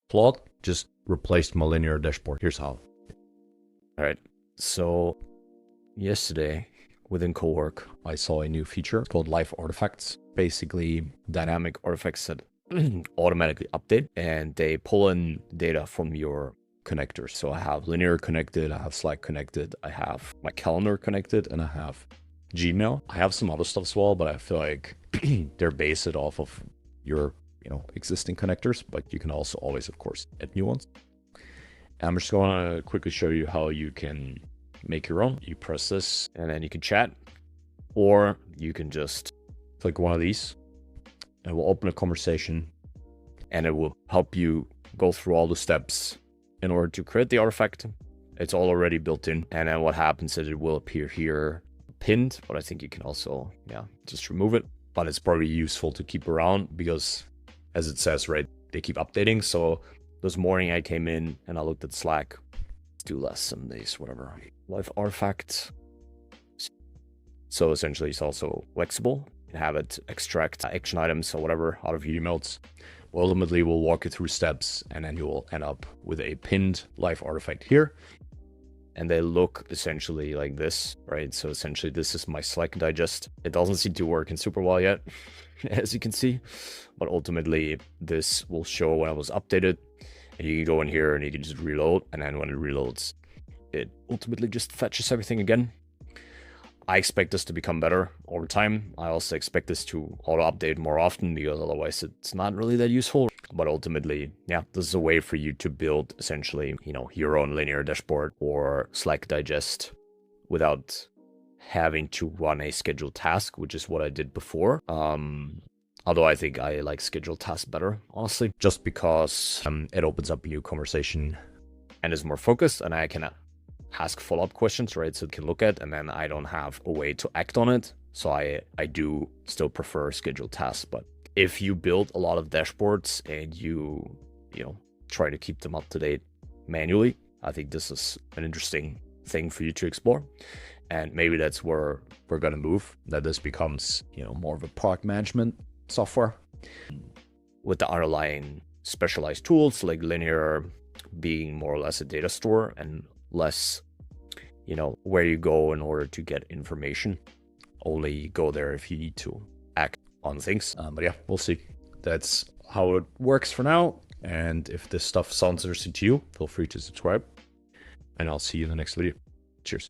Claude just replaced my linear dashboard. Here's how. All right, so yesterday within Cowork, I saw a new feature called live artifacts. Basically, dynamic artifacts that automatically update and they pull in data from your connectors. So I have linear connected, I have Slack connected, I have my calendar connected, and I have Gmail. I have some other stuff as well, but I feel like they're based off of your existing connectors, but you can also always, of course, add new ones. I'm just going to quickly show you how you can make your own. You press this and then you can chat, or you can just click one of these and it will open a conversation and it will help you go through all the steps in order to create the artifact. It's all already built in. And then what happens is it will appear here pinned, but I think you can also, just remove it. But it's probably useful to keep around because, as it says, right, they keep updating. So this morning I came in and I looked at Slack. Let's do less some days, whatever. Live artifact. So essentially it's also flexible. You can have it extract action items or whatever out of your emails. Well, ultimately, we'll walk you through steps and then you will end up with a pinned live artifact here. And they look essentially like this, right? So essentially this is my Slack digest. It doesn't seem to work in super well yet, as you can see, but ultimately this will show when it was updated. And you can go in here and you can just reload. And then when it reloads, it ultimately just fetches everything again. I expect this to become better over time. I also expect this to auto-update more often because otherwise it's not really that useful. But ultimately, this is a way for you to build essentially, your own linear dashboard or Slack digest without having to run a scheduled task, which is what I did before. Although I think I like scheduled tasks better, honestly, just because it opens up a new conversation and is more focused and I can ask follow-up questions, right? So it can look at, and then I don't have a way to act on it. So I do still prefer scheduled tasks. But if you build a lot of dashboards and you try to keep them up to date manually, I think this is an interesting thing for you to explore. And maybe that's where we're going to move, that this becomes, more of a product management software with the underlying specialized tools like linear being more or less a data store and less, where you go in order to get information. Only go there if you need to act on things. But yeah, we'll see. That's how it works for now. And if this stuff sounds interesting to you, feel free to subscribe. And I'll see you in the next video. Cheers.